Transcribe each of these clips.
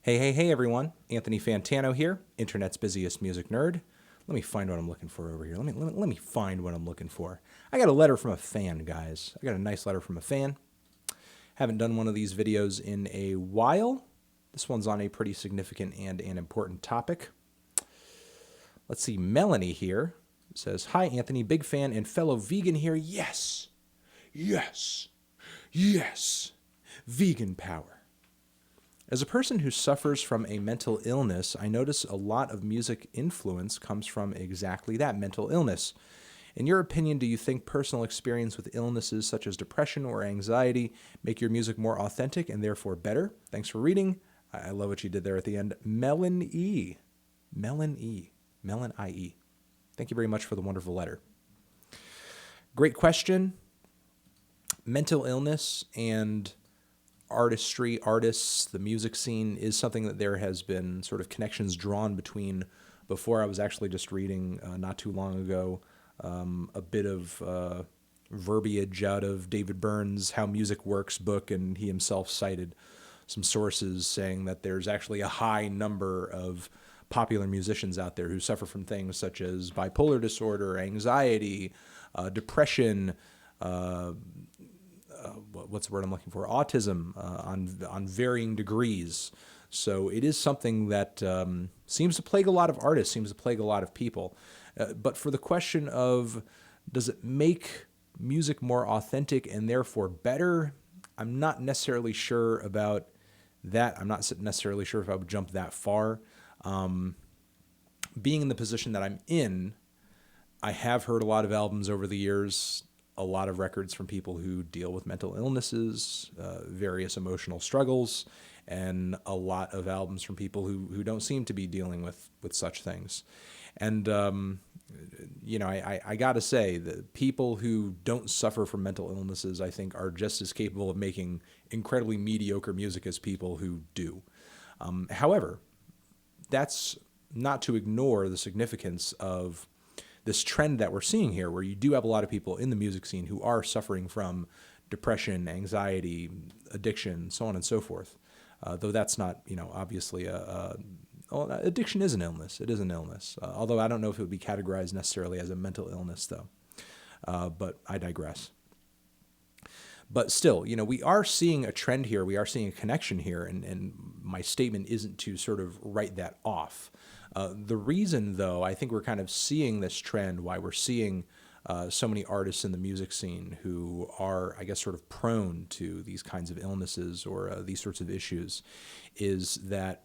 Hey, everyone. Anthony Fantano here, internet's busiest music nerd. Let me find what I'm looking for over here. Let me find what I'm looking for. I got a letter from a fan, guys. I got a nice letter from a fan. Haven't done one of these videos in a while. This one's on a pretty significant and an important topic. Let's see, Melanie here says, "Hi, Anthony, big fan and fellow vegan here. Yes, yes, yes, vegan power. As a person who suffers from a mental illness, I notice a lot of music influence comes from exactly that, mental illness. In your opinion, do you think personal experience with illnesses such as depression or anxiety make your music more authentic and therefore better? Thanks for reading." I love what you did there at the end. Melon E. Melon E. Melon IE. Thank you very much for the wonderful letter. Great question. Mental illness and artistry, artists, the music scene is something that there has been sort of connections drawn between. Before, I was actually just reading not too long ago a bit of verbiage out of David Byrne's How Music Works book, and he himself cited some sources saying that there's actually a high number of popular musicians out there who suffer from things such as bipolar disorder, anxiety, depression, what's the word I'm looking for? Autism on varying degrees. So it is something that seems to plague a lot of artists, seems to plague a lot of people. But for the question of does it make music more authentic and therefore better, I'm not necessarily sure about that. I'm not necessarily sure if I would jump that far. Being in the position that I'm in, I have heard a lot of albums over the years, a lot of records from people who deal with mental illnesses, various emotional struggles, and a lot of albums from people who don't seem to be dealing with such things. And, I got to say that people who don't suffer from mental illnesses, I think, are just as capable of making incredibly mediocre music as people who do. However, that's not to ignore the significance of this trend that we're seeing here, where you do have a lot of people in the music scene who are suffering from depression, anxiety, addiction, so on and so forth. Though that's not, obviously addiction is an illness. It is an illness. Although I don't know if it would be categorized necessarily as a mental illness, though. But I digress. But still, we are seeing a trend here. We are seeing a connection here. And my statement isn't to sort of write that off. The reason, though, I think we're kind of seeing this trend, why we're seeing so many artists in the music scene who are, I guess, sort of prone to these kinds of illnesses or these sorts of issues, is that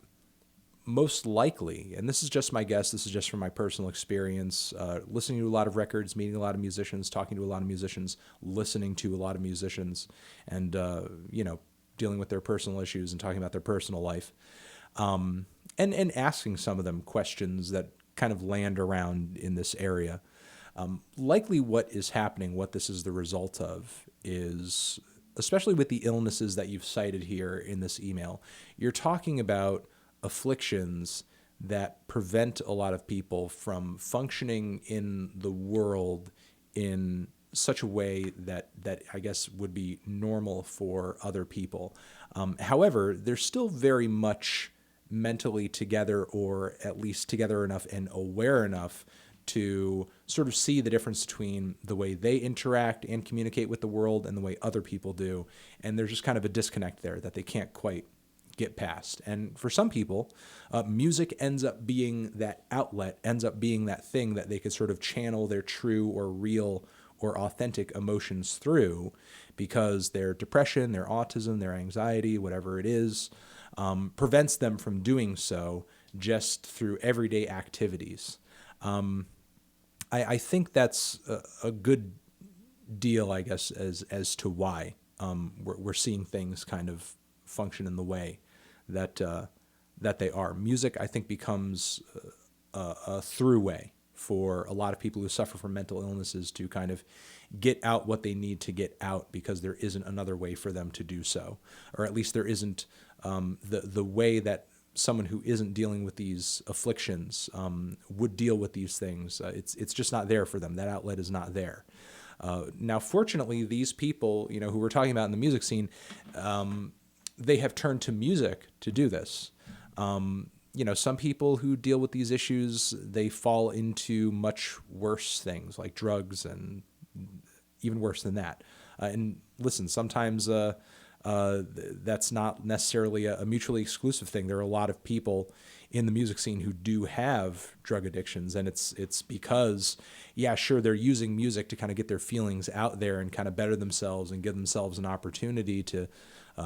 most likely, and this is just my guess, this is just from my personal experience, listening to a lot of records, meeting a lot of musicians, talking to a lot of musicians, listening to a lot of musicians, and, dealing with their personal issues and talking about their personal life. And asking some of them questions that kind of land around in this area. Likely what is happening, what this is the result of, is, especially with the illnesses that you've cited here in this email, you're talking about afflictions that prevent a lot of people from functioning in the world in such a way that I guess would be normal for other people. However, they're still very much mentally together, or at least together enough and aware enough to sort of see the difference between the way they interact and communicate with the world and the way other people do. And there's just kind of a disconnect there that they can't quite get past. And for some people, music ends up being that outlet, ends up being that thing that they could sort of channel their true or real or authentic emotions through, because their depression, their autism, their anxiety, whatever it is, prevents them from doing so just through everyday activities. I think that's a good deal, I guess, as to why we're seeing things kind of function in the way that they are. Music, I think, becomes a throughway for a lot of people who suffer from mental illnesses to kind of get out what they need to get out, because there isn't another way for them to do so, or at least there isn't the way that someone who isn't dealing with these afflictions would deal with these things. It's just not there for them. That outlet is not there. Now, fortunately, these people, who we're talking about in the music scene, they have turned to music to do this. Some people who deal with these issues, they fall into much worse things like drugs and even worse than that. And listen, sometimes that's not necessarily a mutually exclusive thing. There are a lot of people in the music scene who do have drug addictions, and it's because, yeah, sure, they're using music to kind of get their feelings out there and kind of better themselves and give themselves an opportunity to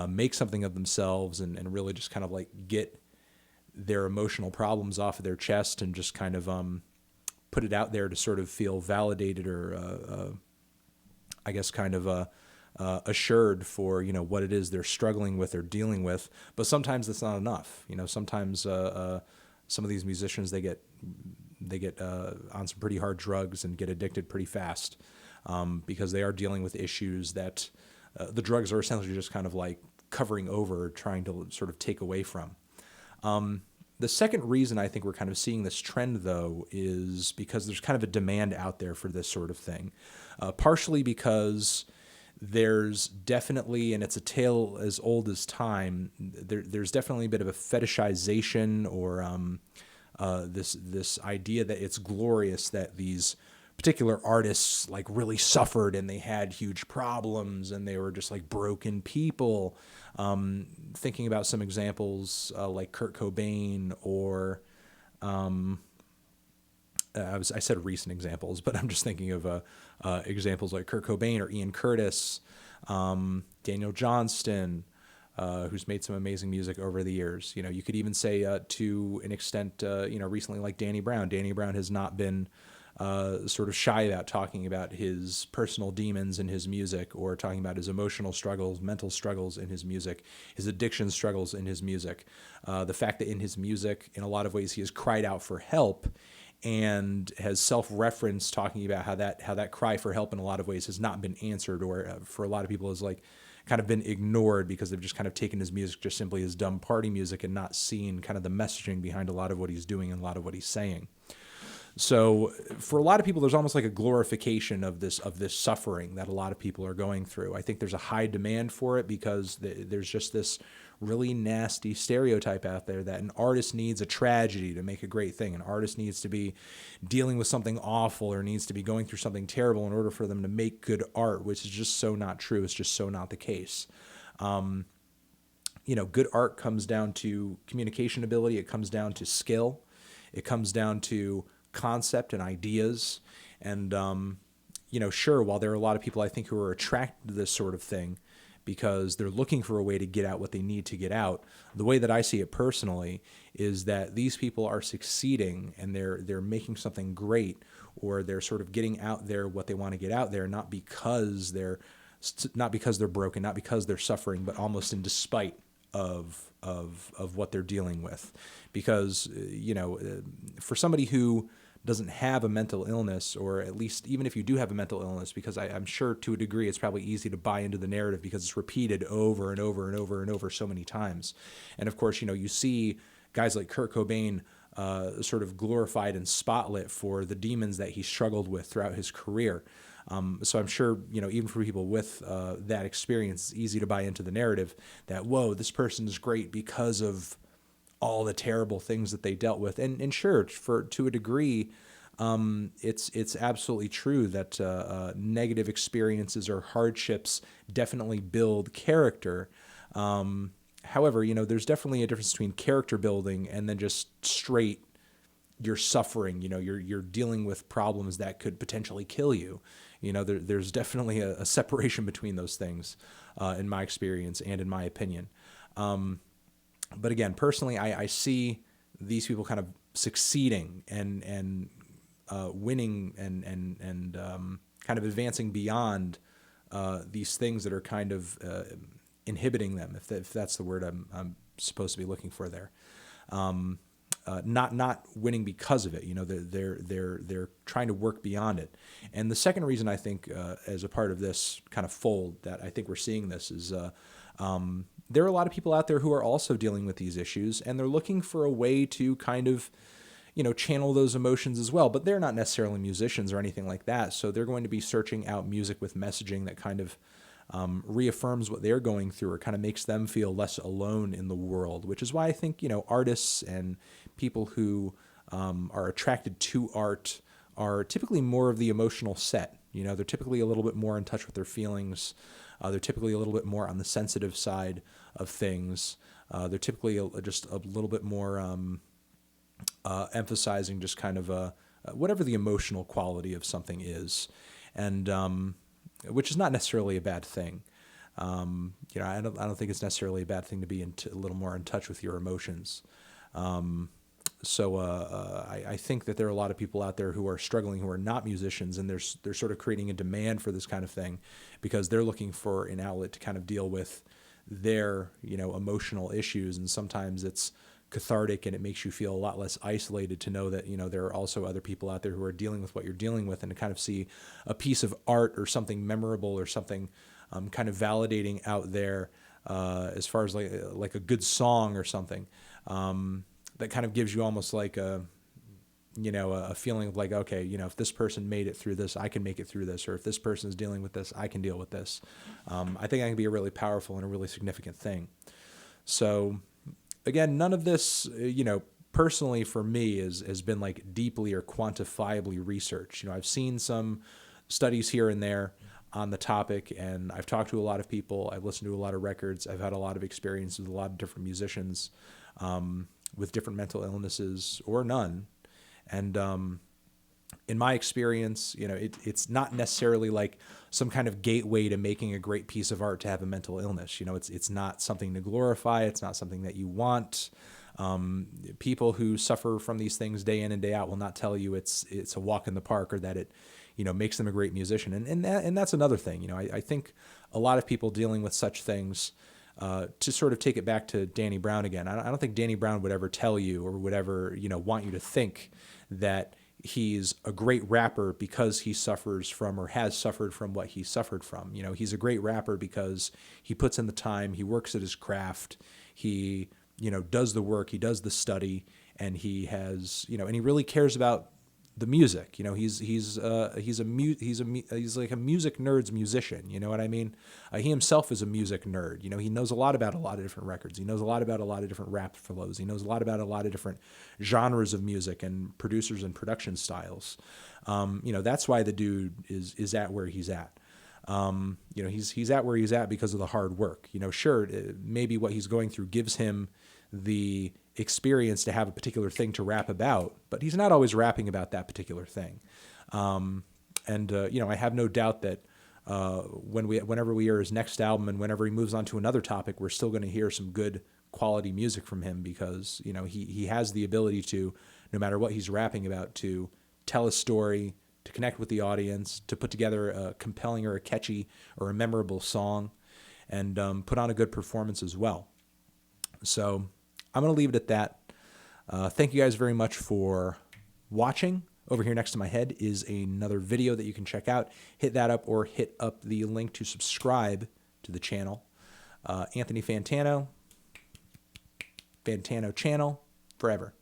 make something of themselves and really just kind of like get their emotional problems off of their chest and just kind of put it out there to sort of feel validated or I guess kind of assured for what it is they're struggling with or dealing with. But sometimes that's not enough. Sometimes some of these musicians they get on some pretty hard drugs and get addicted pretty fast because they are dealing with issues that the drugs are essentially just kind of like covering over, trying to sort of take away from. The second reason I think we're kind of seeing this trend, though, is because there's kind of a demand out there for this sort of thing. Partially because there's definitely, and it's a tale as old as time, there's definitely a bit of a fetishization or this idea that it's glorious that these particular artists like really suffered and they had huge problems and they were just like broken people. Thinking about some examples like Kurt Cobain or I said recent examples, but I'm just thinking of examples like Kurt Cobain or Ian Curtis, Daniel Johnston, who's made some amazing music over the years. You could even say to an extent, recently like Danny Brown. Danny Brown has not been sort of shy about talking about his personal demons in his music or talking about his emotional struggles, mental struggles in his music, his addiction struggles in his music. The fact that in his music, in a lot of ways, he has cried out for help and has self-referenced talking about how that cry for help in a lot of ways has not been answered or for a lot of people is like kind of been ignored because they've just kind of taken his music just simply as dumb party music and not seen kind of the messaging behind a lot of what he's doing and a lot of what he's saying. So for a lot of people, there's almost like a glorification of this suffering that a lot of people are going through. I think there's a high demand for it because there's just this really nasty stereotype out there that an artist needs a tragedy to make a great thing. An artist needs to be dealing with something awful or needs to be going through something terrible in order for them to make good art, which is just so not true. It's just so not the case. Good art comes down to communication ability. It comes down to skill. It comes down to concept and ideas. And, sure, while there are a lot of people I think who are attracted to this sort of thing because they're looking for a way to get out what they need to get out, the way that I see it personally is that these people are succeeding and they're making something great, or they're sort of getting out there what they want to get out there, not because they're broken, not because they're suffering, but almost in despite of what they're dealing with. Because, for somebody who doesn't have a mental illness, or at least even if you do have a mental illness, because I'm sure to a degree it's probably easy to buy into the narrative because it's repeated over and over and over and over so many times. And of course, you see guys like Kurt Cobain sort of glorified and spotlit for the demons that he struggled with throughout his career. So I'm sure, even for people with that experience, it's easy to buy into the narrative that, whoa, this person is great because of all the terrible things that they dealt with. And sure, to a degree, it's absolutely true that negative experiences or hardships definitely build character. However, there's definitely a difference between character building and then just straight you're suffering. You're dealing with problems that could potentially kill you. There's definitely a separation between those things, in my experience and in my opinion. But again, personally, I see these people kind of succeeding and winning and kind of advancing beyond these things that are kind of inhibiting them, if that's the word I'm supposed to be looking for there. Not winning because of it. They're trying to work beyond it. And the second reason I think, as a part of this kind of fold, that I think we're seeing this is there are a lot of people out there who are also dealing with these issues, and they're looking for a way to kind of, channel those emotions as well. But they're not necessarily musicians or anything like that, so they're going to be searching out music with messaging that kind of reaffirms what they're going through or kind of makes them feel less alone in the world, which is why I think, artists and people who are attracted to art are typically more of the emotional set. They're typically a little bit more in touch with their feelings. They're typically a little bit more on the sensitive side of things. They're typically just a little bit more emphasizing just kind of whatever the emotional quality of something is, and which is not necessarily a bad thing. I don't think it's necessarily a bad thing to be a little more in touch with your emotions. So I think that there are a lot of people out there who are struggling, who are not musicians, and they're sort of creating a demand for this kind of thing because they're looking for an outlet to kind of deal with their, emotional issues. And sometimes it's cathartic and it makes you feel a lot less isolated to know that, there are also other people out there who are dealing with what you're dealing with, and to kind of see a piece of art or something memorable or something kind of validating out there as far as like a good song or something. That kind of gives you almost like a feeling of like, okay, if this person made it through this, I can make it through this. Or if this person is dealing with this, I can deal with this. I think that can be a really powerful and a really significant thing. So again, none of this, personally for me has been like deeply or quantifiably researched. I've seen some studies here and there on the topic, and I've talked to a lot of people. I've listened to a lot of records. I've had a lot of experience with a lot of different musicians, with different mental illnesses or none. And in my experience, it's not necessarily like some kind of gateway to making a great piece of art to have a mental illness. It's not something to glorify. It's not something that you want. People who suffer from these things day in and day out will not tell you it's a walk in the park or that it, makes them a great musician. And that's another thing. I think a lot of people dealing with such things, to sort of take it back to Danny Brown again, I don't think Danny Brown would ever tell you or would ever, want you to think that he's a great rapper because he suffers from or has suffered from what he suffered from. He's a great rapper because he puts in the time, he works at his craft, he, does the work, he does the study, and he has, and he really cares about the music. He's like a music nerd's musician. You know what I mean? He himself is a music nerd. He knows a lot about a lot of different records. He knows a lot about a lot of different rap flows. He knows a lot about a lot of different genres of music and producers and production styles. That's why the dude is at where he's at. He's at where he's at because of the hard work. Sure, maybe what he's going through gives him the experience to have a particular thing to rap about, but he's not always rapping about that particular thing. I have no doubt that whenever we hear his next album and whenever he moves on to another topic, we're still going to hear some good quality music from him because, he has the ability to, no matter what he's rapping about, to tell a story, to connect with the audience, to put together a compelling or a catchy or a memorable song, and put on a good performance as well. So I'm going to leave it at that. Thank you guys very much for watching. Over here next to my head is another video that you can check out. Hit that up or hit up the link to subscribe to the channel. Anthony Fantano, Fantano channel, forever.